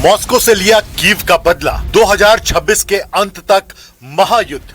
Moscow से लिया Kyiv का बदला, 2026 के अंत तक महायुद्ध।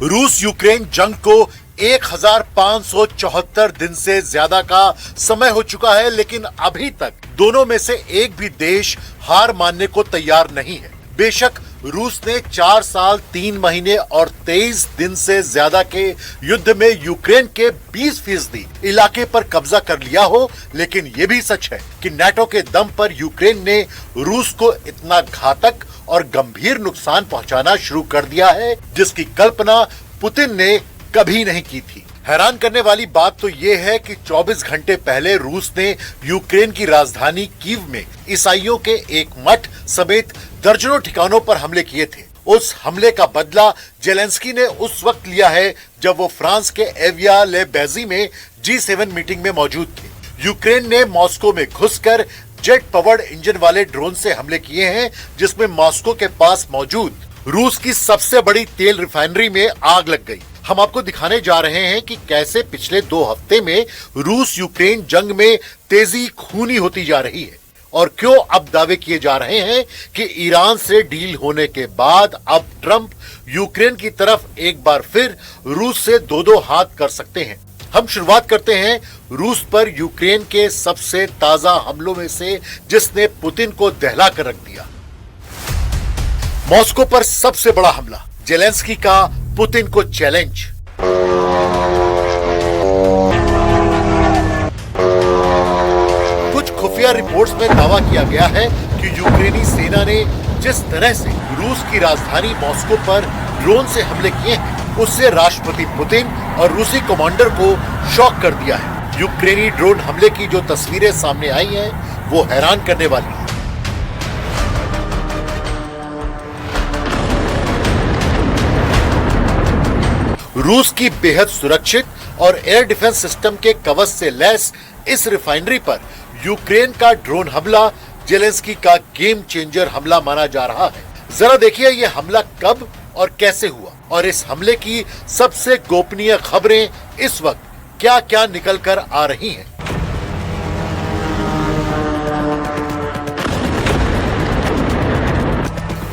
रूस यूक्रेन जंग को 1574 दिन से ज्यादा का समय हो चुका है, लेकिन अभी तक दोनों में से एक भी देश हार मानने को तैयार नहीं है। बेशक रूस ने 4 साल 3 महीने और 23 दिन से ज्यादा के युद्ध में यूक्रेन के 20% इलाके पर कब्जा कर लिया हो, लेकिन यह भी सच है कि नाटो के दम पर यूक्रेन ने रूस को इतना घातक और गंभीर नुकसान पहुंचाना शुरू कर दिया है जिसकी कल्पना पुतिन ने कभी नहीं की थी। हैरान करने वाली बात तो ये है कि 24 घंटे पहले रूस ने यूक्रेन की राजधानी कीव में ईसाइयों के एक मठ समेत दर्जनों ठिकानों पर हमले किए थे। उस हमले का बदला जेलेंस्की ने उस वक्त लिया है जब वो फ्रांस के एविया-ले-बेजी में G7 मीटिंग में मौजूद थे। यूक्रेन ने मॉस्को में घुसकर जेट पावर्ड इंजन वाले ड्रोन से हमले किए हैं, जिसमें मॉस्को के पास मौजूद रूस की सबसे बड़ी तेल रिफाइनरी में आग लग गई। हम आपको दिखाने जा रहे हैं कि कैसे पिछले 2 हफ्ते में रूस यूक्रेन जंग में तेजी खूनी होती जा रही है और क्यों अब दावे किए जा रहे हैं कि ईरान से डील होने के बाद अब ट्रंप यूक्रेन की तरफ एक बार फिर रूस से 2-2 हाथ कर सकते हैं। हम शुरुआत करते हैं रूस पर यूक्रेन के सबसे ताजा हमलों में से, जिसने पुतिन को दहला कर रख दिया। मॉस्को पर सबसे बड़ा हमला, जेलेंस्की का पुतिन को चैलेंज। कुछ खुफिया रिपोर्ट्स में दावा किया गया है कि यूक्रेनी सेना ने जिस तरह से रूस की राजधानी मॉस्को पर ड्रोन से हमले किए हैं, उससे राष्ट्रपति पुतिन और रूसी कमांडर को शॉक कर दिया है। यूक्रेनी ड्रोन हमले की जो तस्वीरें सामने आई हैं, वो हैरान करने वाली है। रूस की बेहद सुरक्षित और एयर डिफेंस सिस्टम के कवच से लैस इस रिफाइनरी पर यूक्रेन का ड्रोन हमला जेलेंस्की का गेम चेंजर हमला माना जा रहा है। जरा देखिए ये हमला कब और कैसे हुआ और इस हमले की सबसे गोपनीय खबरें इस वक्त क्या क्या निकल कर आ रही हैं।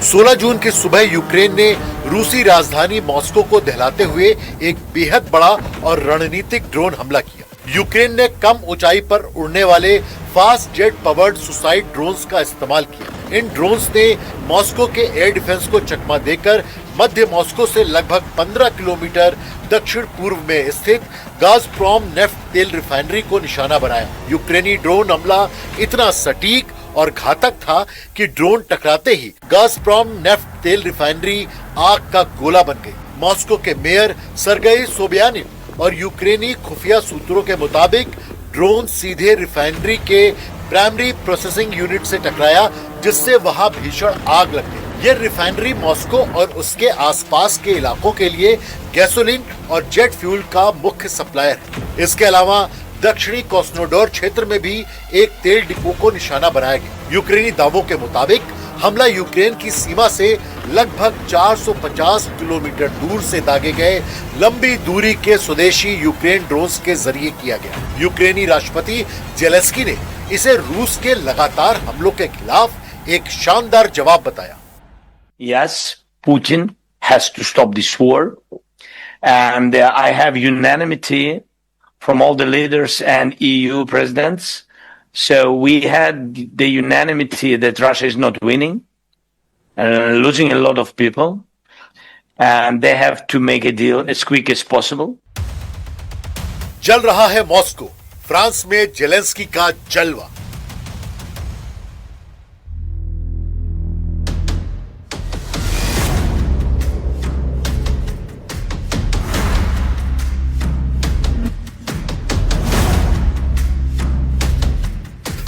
16 जून की सुबह यूक्रेन ने रूसी राजधानी मॉस्को को दहलाते हुए एक बेहद बड़ा और रणनीतिक ड्रोन हमला किया। यूक्रेन ने कम ऊंचाई पर उड़ने वाले fast jet powered suicide drones का इस्तेमाल किया। इन ड्रोन्स ने मॉस्को के एयर डिफेंस को चकमा देकर मध्य मॉस्को से लगभग 15 किलोमीटर दक्षिण पूर्व में स्थित गाज़प्रोम नेफ्ट तेल रिफाइनरी को निशाना बनाया। यूक्रेनी ड्रोन हमला इतना सटीक और घातक था कि ड्रोन टकराते ही गाज़प्रोम नेफ्ट तेल रिफाइनरी आग का गोला बन गई। मॉस्को के मेयर सर्गेई सोबियानिन और यूक्रेनी खुफिया सूत्रों के मुताबिक ड्रोन सीधे रिफाइनरी के प्राइमरी प्रोसेसिंग यूनिट से टकराया, जिससे वहां भीषण आग लग गई। यह रिफाइनरी मॉस्को और उसके आसपास के इलाकों के लिए गैसोलीन और जेट फ्यूल का मुख्य सप्लायर है। इसके अलावा दक्षिणी कोस्नोडोर क्षेत्र में भी एक तेल डिपो को निशाना बनाया गया। यूक्रेनी दावों के मुताबिक हमला यूक्रेन की सीमा से लगभग 450 किलोमीटर दूर से दागे गए लंबी दूरी के स्वदेशी यूक्रेन ड्रोन्स के जरिए किया गया। यूक्रेनी राष्ट्रपति जेलेंस्की ने इसे रूस के लगातार हमलों के खिलाफ एक शानदार जवाब बताया। Yes, Putin has to stop this war, and I have unanimity from all the leaders and EU presidents. So we had the unanimity that Russia is not winning, losing a lot of people, and they have to make a deal as quick as possible. जल रहा है Moscow, France में Zelensky का जलवा।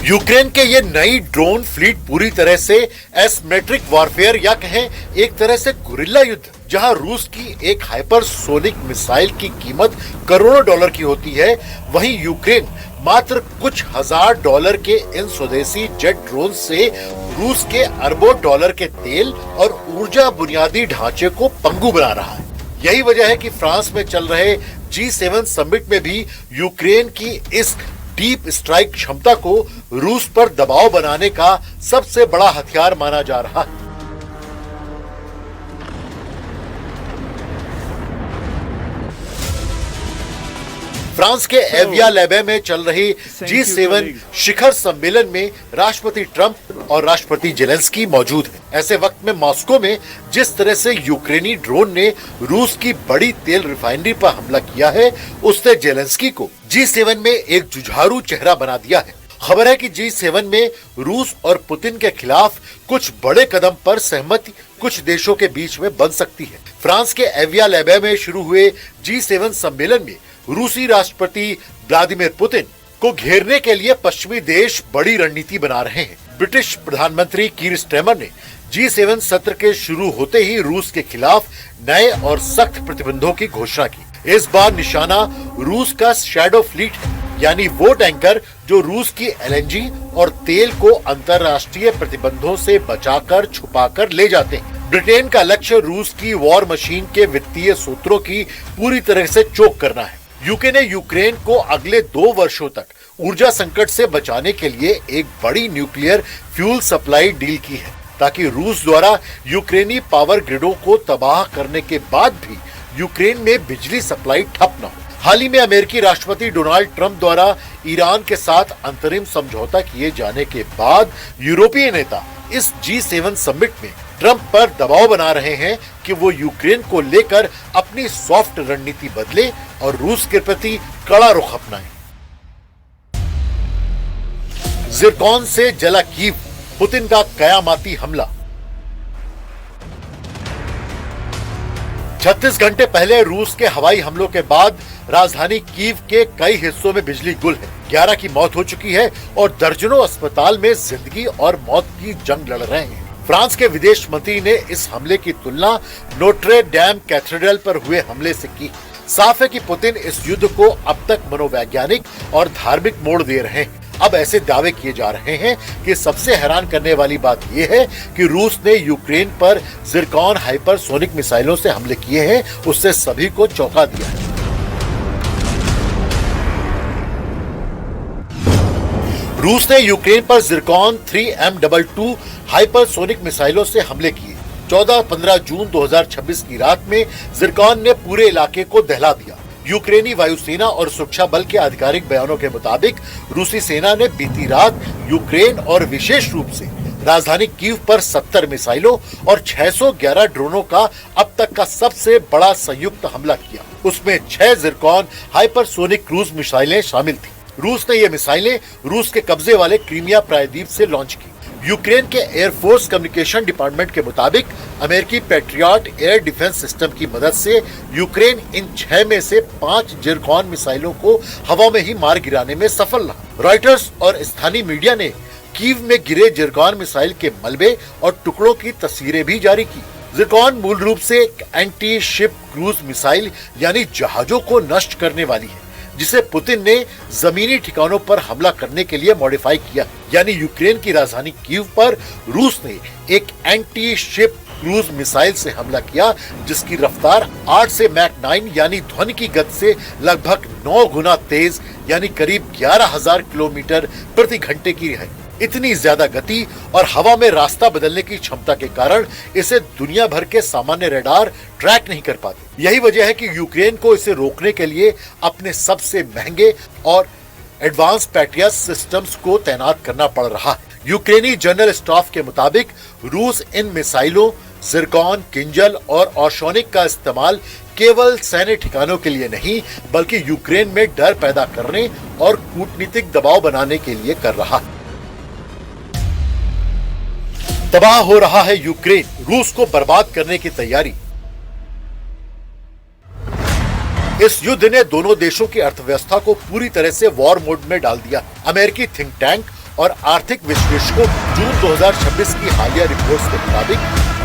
Ukraine के ये नई drone fleet पूरी तरह से एसिमेट्रिक वॉरफेयर या कहें एक तरह से गुरिल्ला युद्ध, जहां रूस की एक हाइपरसोनिक मिसाइल की कीमत करोड़ों डॉलर की होती है, वहीं यूक्रेन मात्र कुछ हजार डॉलर के इन स्वदेशी जेट ड्रोन से रूस के अरबों डॉलर के तेल और ऊर्जा बुनियादी ढांचे को पंगु बना रहा है। यही वजह है कि फ्रांस में चल रहे G7 समिट में भी यूक्रेन की इस डीप स्ट्राइक क्षमता को रूस पर दबाव बनाने का सबसे बड़ा हथियार माना जा रहा है। फ्रांस के एविया-ले-बै में चल रही G7 शिखर सम्मेलन में राष्ट्रपति ट्रंप और राष्ट्रपति जेलेंस्की मौजूद हैं। ऐसे वक्त में मॉस्को में जिस तरह से यूक्रेनी ड्रोन ने रूस की बड़ी तेल रिफाइनरी पर हमला किया है, उसने जेलेंस्की को G7 में एक जुझारू चेहरा बना दिया है। खबर है कि G7 में रूस और पुतिन के खिलाफ कुछ बड़े कदम पर सहमति कुछ देशों के बीच में बन सकती है। फ्रांस के एविया-ले-बै में शुरू हुए G7 सम्मेलन में रूसी राष्ट्रपति व्लादिमीर पुतिन को घेरने के लिए पश्चिमी देश बड़ी रणनीति बना रहे हैं। ब्रिटिश प्रधानमंत्री कीर स्टारमर ने G7 सत्र के शुरू होते ही रूस के खिलाफ नए और सख्त प्रतिबंधों की घोषणा की। इस बार निशाना रूस का शैडो फ्लीट है, यानी वो टैंकर जो रूस की LNG और तेल को अंतर्राष्ट्रीय प्रतिबंधों से बचाकर छुपाकर ले जाते हैं। ब्रिटेन का लक्ष्य रूस की वॉर मशीन के वित्तीय सूत्रों की पूरी तरह से चोक करना है। यूके ने यूक्रेन को अगले 2 वर्षों तक ऊर्जा संकट से बचाने के लिए एक बड़ी न्यूक्लियर फ्यूल सप्लाई डील की है, ताकि रूस द्वारा यूक्रेनी पावर ग्रिडों को तबाह करने के बाद भी यूक्रेन में बिजली सप्लाई ठप न हो। हाल ही में अमेरिकी राष्ट्रपति डोनाल्ड ट्रंप द्वारा ईरान के साथ अंतरिम समझौता किए जाने के बाद यूरोपीय नेता इस G7 समिट में ट्रंप पर दबाव बना रहे हैं कि वो यूक्रेन को लेकर अपनी सॉफ्ट रणनीति बदले और रूस के प्रति कड़ा रुख अपनाए। जिरकॉन से जला कीव, पुतिन का कयामाती हमला। 36 घंटे पहले रूस के हवाई हमलों के बाद राजधानी कीव के कई हिस्सों में बिजली गुल है। 11 की मौत हो चुकी है और दर्जनों अस्पताल में जिंदगी और मौत की जंग लड़ रहे हैं। फ्रांस के विदेश मंत्री ने इस हमले की तुलना नोट्रे डैम कैथेड्रल पर हुए हमले से की। साफ है कि पुतिन इस युद्ध को अब तक मनोवैज्ञानिक और धार्मिक मोड़ दे रहे हैं। अब ऐसे दावे किए जा रहे हैं कि सबसे हैरान करने वाली बात यह है कि रूस ने यूक्रेन पर जिरकॉन हाइपरसोनिक मिसाइलों से हमले किए हैं, उससे सभी को चौंका दिया है। रूस ने यूक्रेन पर जिरकॉन 3M22 हाइपरसोनिक मिसाइलों से हमले किए। 14-15 जून 2026 की रात में जिरकॉन ने पूरे इलाके को दहला दिया। यूक्रेनी वायुसेना और सुरक्षा बल के आधिकारिक बयानों के मुताबिक रूसी सेना ने बीती रात यूक्रेन और विशेष रूप से राजधानी कीव पर 70 मिसाइलों और 611 ड्रोनों का अब तक का सबसे बड़ा संयुक्त हमला किया। उसमें 6 जिरकॉन हाइपरसोनिक क्रूज मिसाइलें शामिल थी। रूस ने ये मिसाइलें रूस के कब्जे वाले क्रीमिया प्रायद्वीप से लॉन्च की। यूक्रेन के एयरफोर्स कम्युनिकेशन डिपार्टमेंट के मुताबिक अमेरिकी पैट्रियट एयर डिफेंस सिस्टम की मदद से यूक्रेन इन 6 में से 5 जिरकॉन मिसाइलों को हवा में ही मार गिराने में सफल रहा। रॉयटर्स और स्थानीय मीडिया ने कीव में गिरे जिरकॉन मिसाइल के मलबे और टुकड़ों की तस्वीरें भी जारी की। जिरकॉन मूल रूप से एक एंटी शिप क्रूज मिसाइल यानी जहाजों को नष्ट करने वाली है, जिसे पुतिन ने जमीनी ठिकानों पर हमला करने के लिए मॉडिफाई किया। यानी यूक्रेन की राजधानी कीव पर रूस ने एक एंटी शिप क्रूज मिसाइल से हमला किया, जिसकी रफ्तार 8 से मैक 9 यानी ध्वनि की गति से लगभग 9 गुना तेज यानी करीब 11,000 किलोमीटर प्रति घंटे की है। इतनी ज्यादा गति और हवा में रास्ता बदलने की क्षमता के कारण इसे दुनिया भर के सामान्य रडार ट्रैक नहीं कर पाते। यही वजह है कि यूक्रेन को इसे रोकने के लिए अपने सबसे महंगे और एडवांस पैट्रियट सिस्टम्स को तैनात करना पड़ रहा है। यूक्रेनी जनरल स्टाफ के मुताबिक रूस इन मिसाइलों जिरकॉन, किंजल और ऑर्शोनिक का इस्तेमाल केवल सैन्य ठिकानों के लिए नहीं, बल्कि यूक्रेन में डर पैदा करने और कूटनीतिक दबाव बनाने के लिए कर रहा है। तबाह हो रहा है यूक्रेन, रूस को बर्बाद करने की तैयारी। इस युद्ध ने दोनों देशों की अर्थव्यवस्था को पूरी तरह से वॉर मोड में डाल दिया। अमेरिकी थिंक टैंक और आर्थिक विश्लेषकों जून 2026 की हालिया रिपोर्ट्स के मुताबिक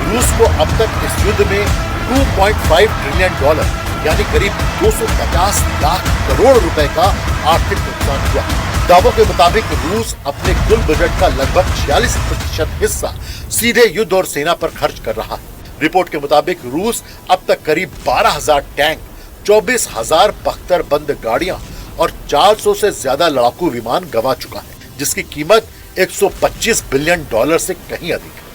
रूस को अब तक इस युद्ध में $2.5 ट्रिलियन यानी करीब 250 लाख करोड़ रुपए का आर्थिक नुकसान हुआ। दावों के मुताबिक रूस अपने कुल बजट का लगभग 46% हिस्सा सीधे युद्ध और सेना पर खर्च कर रहा है। रिपोर्ट के मुताबिक रूस अब तक करीब 12,000 टैंक, 24,000 बख्तर बंद गाड़ियां और 400 से ज्यादा लड़ाकू विमान गंवा चुका है, जिसकी कीमत 125 बिलियन डॉलर से कहीं अधिक है।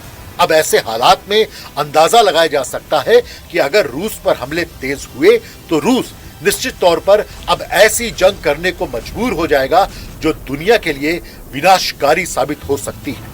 अब ऐसे हालात में अंदाजा लगाया जा सकता है कि अगर रूस पर हमले तेज हुए तो रूस निश्चित तौर पर अब ऐसी जंग करने को मजबूर हो जाएगा जो दुनिया के लिए विनाशकारी साबित हो सकती है।